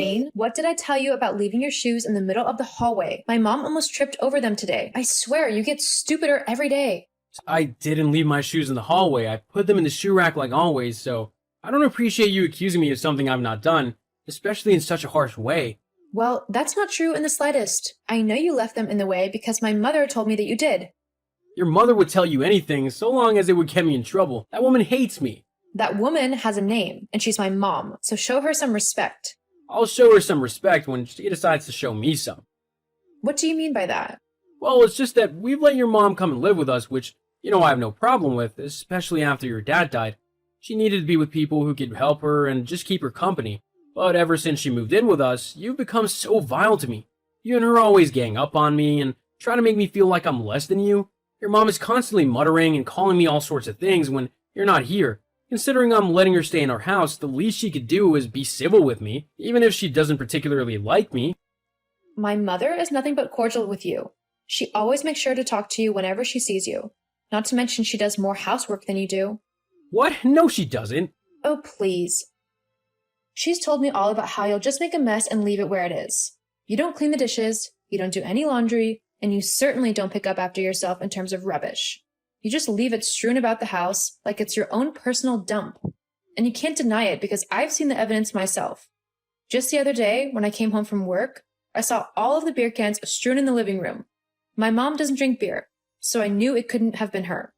Jane, what did I tell you about leaving your shoes in the middle of the hallway? My mom almost tripped over them today. I swear, you get stupider every day. I didn't leave my shoes in the hallway. I put them in the shoe rack like always, so I don't appreciate you accusing me of something I've not done, especially in such a harsh way. Well, that's not true in the slightest. I know you left them in the way because my mother told me that you did. Your mother would tell you anything so long as it would get me in trouble. That woman hates me. That woman has a name, and she's my mom, so show her some respect. I'll show her some respect when she decides to show me some. What do you mean by that? Well, it's just that we've let your mom come and live with us, which, I have no problem with, especially after your dad died. She needed to be with people who could help her and just keep her company. But ever since she moved in with us, you've become so vile to me. You and her always gang up on me and try to make me feel like I'm less than you. Your mom is constantly muttering and calling me all sorts of things when you're not here. Considering I'm letting her stay in our house, the least she could do is be civil with me, even if she doesn't particularly like me. My mother is nothing but cordial with you. She always makes sure to talk to you whenever she sees you. Not to mention she does more housework than you do. What? No, she doesn't. Oh, please. She's told me all about how you'll just make a mess and leave it where it is. You don't clean the dishes, you don't do any laundry, and you certainly don't pick up after yourself in terms of rubbish. You just leave it strewn about the house like it's your own personal dump. And you can't deny it because I've seen the evidence myself. Just the other day, when I came home from work, I saw all of the beer cans strewn in the living room. My mom doesn't drink beer, so I knew it couldn't have been her.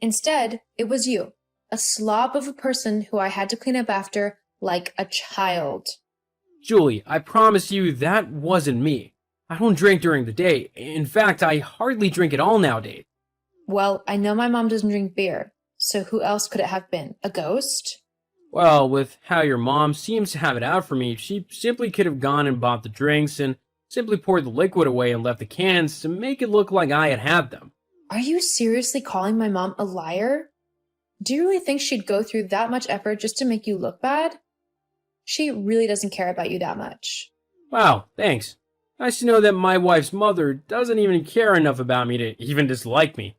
Instead, it was you, a slob of a person who I had to clean up after like a child. Julie, I promise you that wasn't me. I don't drink during the day. In fact, I hardly drink at all nowadays. Well, I know my mom doesn't drink beer, so who else could it have been? A ghost? Well, with how your mom seems to have it out for me, she simply could have gone and bought the drinks and simply poured the liquid away and left the cans to make it look like I had them. Are you seriously calling my mom a liar? Do you really think she'd go through that much effort just to make you look bad? She really doesn't care about you that much. Wow, thanks. Nice to know that my wife's mother doesn't even care enough about me to even dislike me.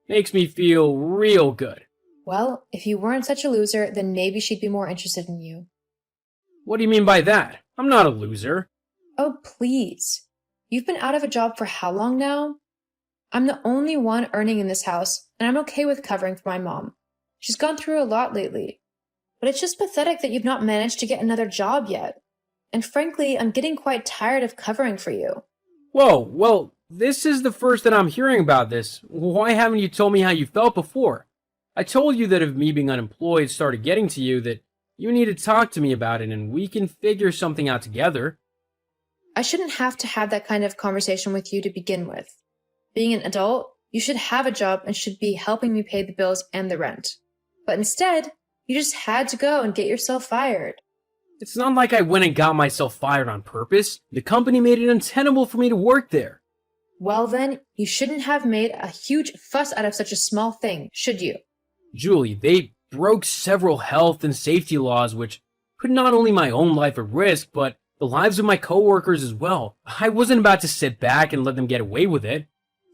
Makes me feel real good. Well, if you weren't such a loser, then maybe she'd be more interested in you. What do you mean by that? I'm not a loser. Oh, please. You've been out of a job for how long now? I'm the only one earning in this house, and I'm okay with covering for my mom. She's gone through a lot lately. But it's just pathetic that you've not managed to get another job yet. And frankly, I'm getting quite tired of covering for you. Whoa, well, this is the first that I'm hearing about this. Why haven't you told me how you felt before? I told you that if me being unemployed started getting to you, that you need to talk to me about it and we can figure something out together. I shouldn't have to have that kind of conversation with you to begin with. Being an adult, you should have a job and should be helping me pay the bills and the rent. But instead, you just had to go and get yourself fired. It's not like I went and got myself fired on purpose. The company made it untenable for me to work there. Well then, you shouldn't have made a huge fuss out of such a small thing, should you? Julie, they broke several health and safety laws which put not only my own life at risk, but the lives of my coworkers as well. I wasn't about to sit back and let them get away with it.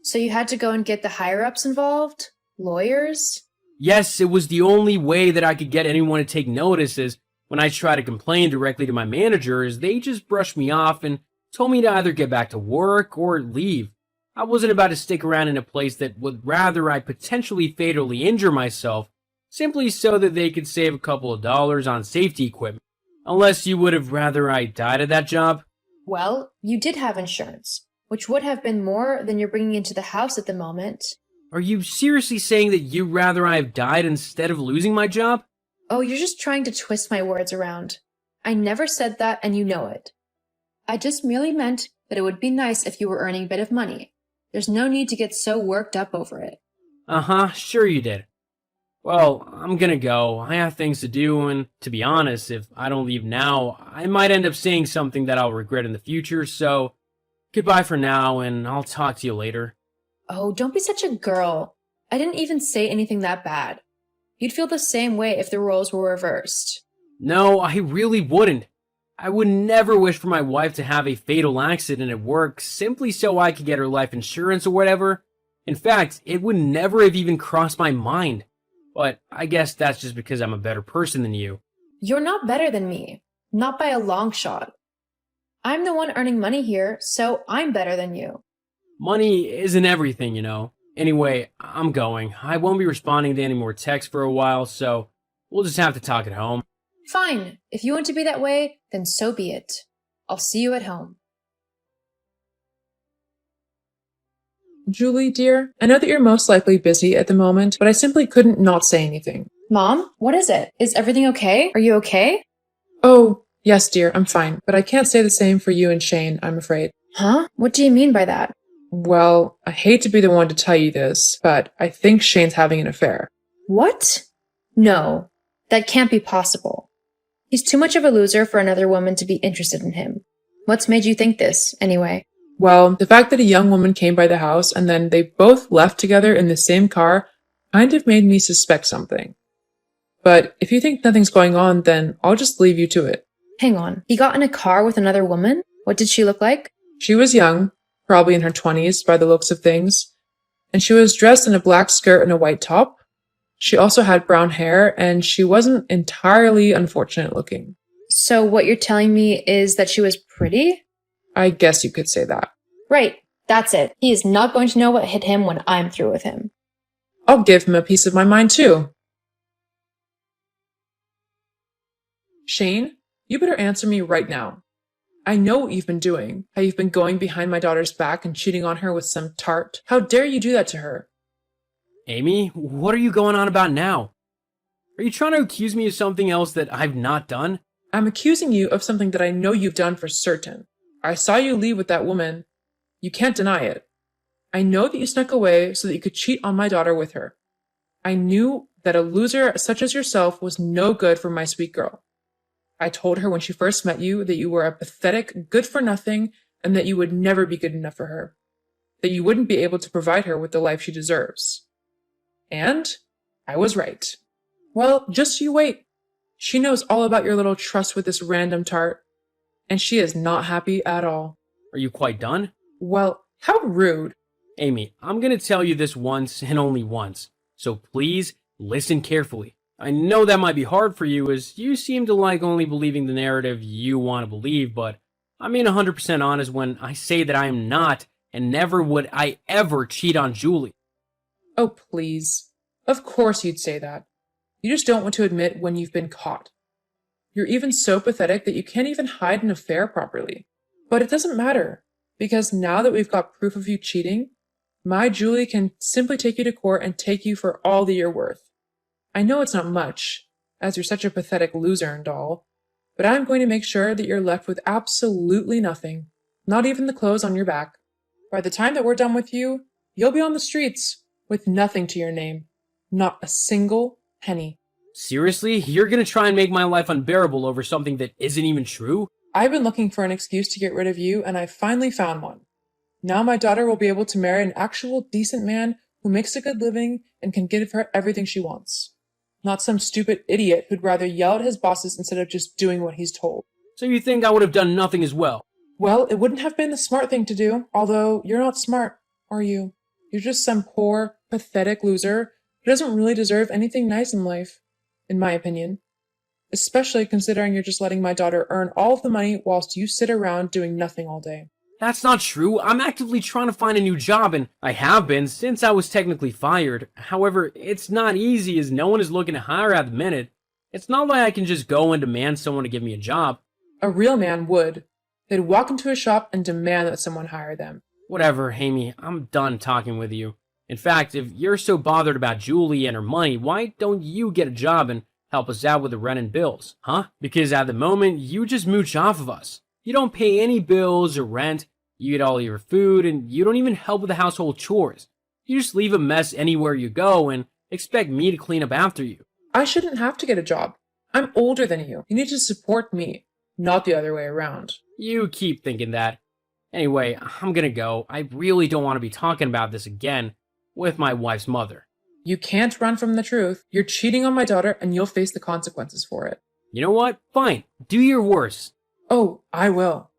So you had to go and get the higher-ups involved? Lawyers? Yes, it was the only way that I could get anyone to take notice, as when I tried to complain directly to my managers, they just brushed me off and told me to either get back to work or leave. I wasn't about to stick around in a place that would rather I potentially fatally injure myself, simply so that they could save a couple of dollars on safety equipment. Unless you would have rather I died at that job? Well, you did have insurance, which would have been more than you're bringing into the house at the moment. Are you seriously saying that you'd rather I have died instead of losing my job? Oh, you're just trying to twist my words around. I never said that, and you know it. I just merely meant that it would be nice if you were earning a bit of money. There's no need to get so worked up over it. Uh-huh, sure you did. Well, I'm gonna go. I have things to do, and to be honest, if I don't leave now, I might end up saying something that I'll regret in the future, so goodbye for now, and I'll talk to you later. Oh, don't be such a girl. I didn't even say anything that bad. You'd feel the same way if the roles were reversed. No, I really wouldn't. I would never wish for my wife to have a fatal accident at work simply so I could get her life insurance or whatever. In fact, it would never have even crossed my mind. But I guess that's just because I'm a better person than you. You're not better than me. Not by a long shot. I'm the one earning money here, so I'm better than you. Money isn't everything, you know. Anyway, I'm going. I won't be responding to any more texts for a while, so we'll just have to talk at home. Fine, if you want to be that way, then so be it. I'll see you at home. Julie, dear, I know that you're most likely busy at the moment, but I simply couldn't not say anything. Mom, what is it? Is everything okay? Are you okay? Oh, yes, dear, I'm fine, but I can't say the same for you and Shane, I'm afraid. Huh? What do you mean by that? Well, I hate to be the one to tell you this, but I think Shane's having an affair. What? No, that can't be possible. He's too much of a loser for another woman to be interested in him. What's made you think this, anyway? Well, the fact that a young woman came by the house and then they both left together in the same car kind of made me suspect something. But if you think nothing's going on, then I'll just leave you to it. Hang on, he got in a car with another woman? What did she look like? She was young, probably in her 20s by the looks of things, and she was dressed in a black skirt and a white top. She also had brown hair, and she wasn't entirely unfortunate looking. So what you're telling me is that she was pretty? I guess you could say that. Right, that's it. He is not going to know what hit him when I'm through with him. I'll give him a piece of my mind too. Shane, you better answer me right now. I know what you've been doing, how you've been going behind my daughter's back and cheating on her with some tart. How dare you do that to her? Amy, what are you going on about now? Are you trying to accuse me of something else that I've not done? I'm accusing you of something that I know you've done for certain. I saw you leave with that woman. You can't deny it. I know that you snuck away so that you could cheat on my daughter with her. I knew that a loser such as yourself was no good for my sweet girl. I told her when she first met you that you were a pathetic, good-for-nothing, and that you would never be good enough for her. That you wouldn't be able to provide her with the life she deserves. And I was right. Well, just you wait. She knows all about your little trust with this random tart, and she is not happy at all. Are you quite done? Well, how rude. Amy, I'm gonna tell you this once and only once, so please listen carefully. I know that might be hard for you, as you seem to like only believing the narrative you want to believe, but I'm being 100% honest when I say that I am not, and never would I ever cheat on Julie. Oh, please. Of course you'd say that. You just don't want to admit when you've been caught. You're even so pathetic that you can't even hide an affair properly. But it doesn't matter, because now that we've got proof of you cheating, my Julie can simply take you to court and take you for all that you're worth. I know it's not much, as you're such a pathetic loser and all, but I'm going to make sure that you're left with absolutely nothing, not even the clothes on your back. By the time that we're done with you, you'll be on the streets with nothing to your name, not a single penny. Seriously? You're gonna try and make my life unbearable over something that isn't even true? I've been looking for an excuse to get rid of you, and I finally found one. Now my daughter will be able to marry an actual decent man who makes a good living and can give her everything she wants. Not some stupid idiot who'd rather yell at his bosses instead of just doing what he's told. So you think I would have done nothing as well? Well, it wouldn't have been the smart thing to do, although you're not smart, are you? You're just some poor, pathetic loser who doesn't really deserve anything nice in life, in my opinion. Especially considering you're just letting my daughter earn all of the money whilst you sit around doing nothing all day. That's not true. I'm actively trying to find a new job, and I have been since I was technically fired. However, it's not easy as no one is looking to hire at the minute. It's not like I can just go and demand someone to give me a job. A real man would. They'd walk into a shop and demand that someone hire them. Whatever, Amy, I'm done talking with you. In fact, if you're so bothered about Julie and her money, why don't you get a job and help us out with the rent and bills, huh? Because at the moment, you just mooch off of us. You don't pay any bills or rent, you get all your food, and you don't even help with the household chores. You just leave a mess anywhere you go and expect me to clean up after you. I shouldn't have to get a job. I'm older than you. You need to support me, not the other way around. You keep thinking that. Anyway, I'm gonna go. I really don't want to be talking about this again with my wife's mother. You can't run from the truth. You're cheating on my daughter and you'll face the consequences for it. You know what? Fine. Do your worst. Oh, I will.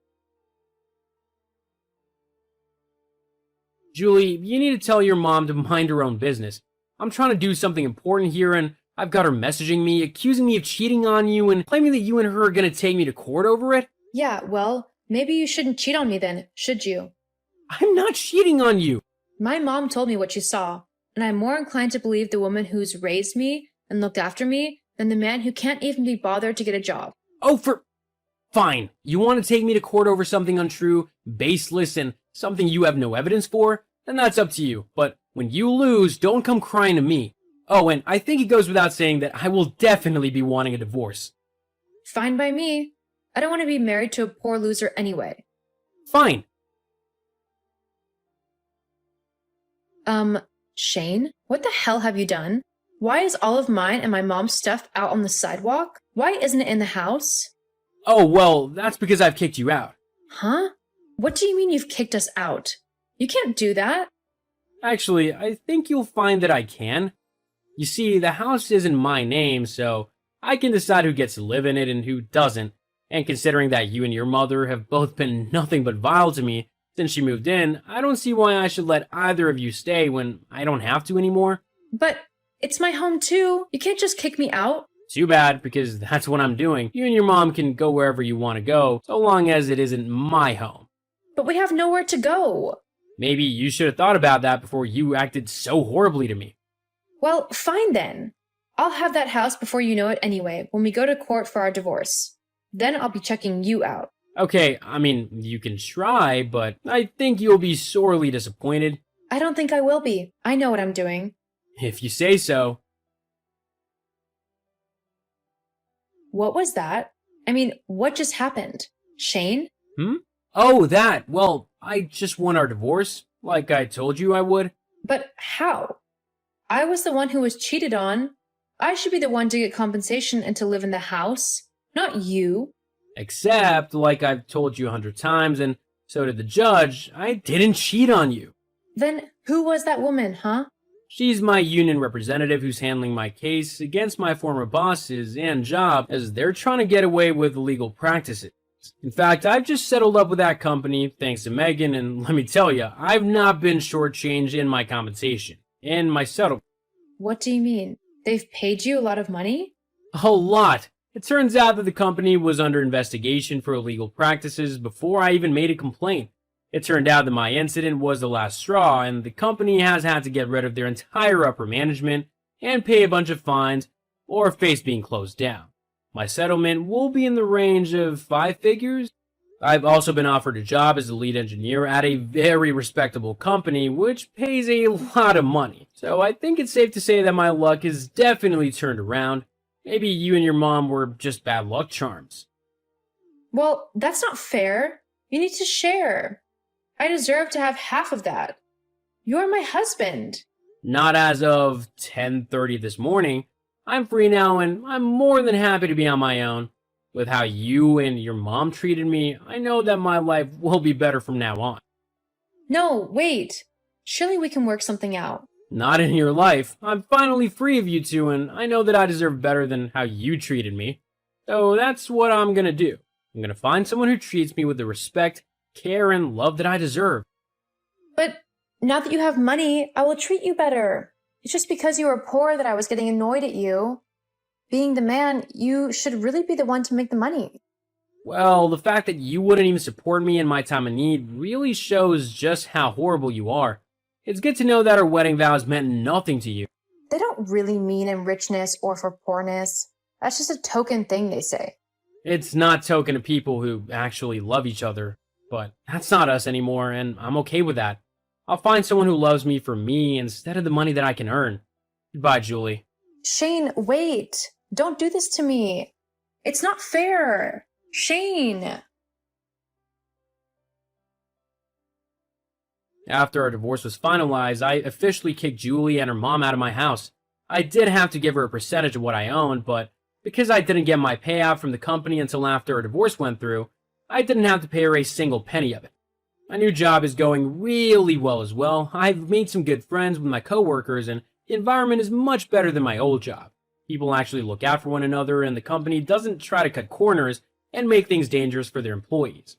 Julie, you need to tell your mom to mind her own business. I'm trying to do something important here, and I've got her messaging me, accusing me of cheating on you, and claiming that you and her are gonna take me to court over it. Yeah, well, Maybe you shouldn't cheat on me then, should you? I'm not cheating on you. My mom told me what she saw, and I'm more inclined to believe the woman who's raised me and looked after me than the man who can't even be bothered to get a job. Oh, Fine. You want to take me to court over something untrue, baseless, and something you have no evidence for? Then that's up to you. But when you lose, don't come crying to me. Oh, and I think it goes without saying that I will definitely be wanting a divorce. Fine by me. I don't want to be married to a poor loser anyway. Fine. Shane, what the hell have you done? Why is all of mine and my mom's stuff out on the sidewalk? Why isn't it in the house? Oh, well, that's because I've kicked you out. Huh? What do you mean you've kicked us out? You can't do that. Actually, I think you'll find that I can. You see, the house isn't my name, so I can decide who gets to live in it and who doesn't. And considering that you and your mother have both been nothing but vile to me since she moved in, I don't see why I should let either of you stay when I don't have to anymore. But it's my home too. You can't just kick me out. Too bad, because that's what I'm doing. You and your mom can go wherever you want to go, so long as it isn't my home. But we have nowhere to go. Maybe you should have thought about that before you acted so horribly to me. Well, fine then. I'll have that house before you know it anyway, when we go to court for our divorce. Then I'll be checking you out. Okay, I mean, you can try, but I think you'll be sorely disappointed. I don't think I will be. I know what I'm doing. If you say so. What was that? I mean, what just happened? Shane? Oh, that. Well, I just won our divorce, like I told you I would. But how? I was the one who was cheated on. I should be the one to get compensation and to live in the house, not you. Except, like I've told you 100 times, and so did the judge, I didn't cheat on you. Then who was that woman, huh? She's my union representative who's handling my case against my former bosses and job as they're trying to get away with illegal practices. In fact, I've just settled up with that company thanks to Megan, and let me tell you, I've not been shortchanged in my compensation, in my settlement. What do you mean? They've paid you a lot of money? A lot. It turns out that the company was under investigation for illegal practices before I even made a complaint. It turned out that my incident was the last straw, and the company has had to get rid of their entire upper management and pay a bunch of fines or face being closed down. My settlement will be in the range of 5 figures. I've also been offered a job as the lead engineer at a very respectable company, which pays a lot of money. So I think it's safe to say that my luck has definitely turned around. Maybe you and your mom were just bad luck charms. Well, that's not fair. You need to share. I deserve to have half of that. You're my husband. Not as of 10:30 this morning. I'm free now and I'm more than happy to be on my own. With how you and your mom treated me, I know that my life will be better from now on. No, wait. Surely we can work something out. Not in your life. I'm finally free of you two, and I know that I deserve better than how you treated me. So that's what I'm gonna do. I'm gonna find someone who treats me with the respect, care, and love that I deserve. But now that you have money, I will treat you better. It's just because you were poor that I was getting annoyed at you. Being the man, you should really be the one to make the money. Well, the fact that you wouldn't even support me in my time of need really shows just how horrible you are. It's good to know that our wedding vows meant nothing to you. They don't really mean in richness or for poorness. That's just a token thing they say. It's not token to people who actually love each other, but that's not us anymore, and I'm okay with that. I'll find someone who loves me for me instead of the money that I can earn. Goodbye, Julie. Shane, wait. Don't do this to me. It's not fair. Shane. After our divorce was finalized, I officially kicked Julie and her mom out of my house. I did have to give her a percentage of what I owned, but because I didn't get my payout from the company until after our divorce went through, I didn't have to pay her a single penny of it. My new job is going really well as well. I've made some good friends with my coworkers, and the environment is much better than my old job. People actually look out for one another, and the company doesn't try to cut corners and make things dangerous for their employees.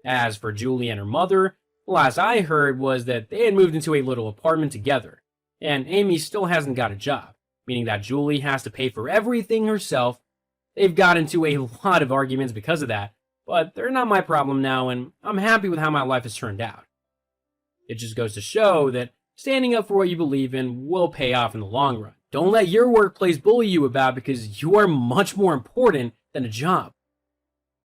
As for Julie and her mother, the last I heard was that they had moved into a little apartment together, and Amy still hasn't got a job, meaning that Julie has to pay for everything herself. They've got into a lot of arguments because of that, but they're not my problem now, and I'm happy with how my life has turned out. It just goes to show that standing up for what you believe in will pay off in the long run. Don't let your workplace bully you about because you are much more important than a job.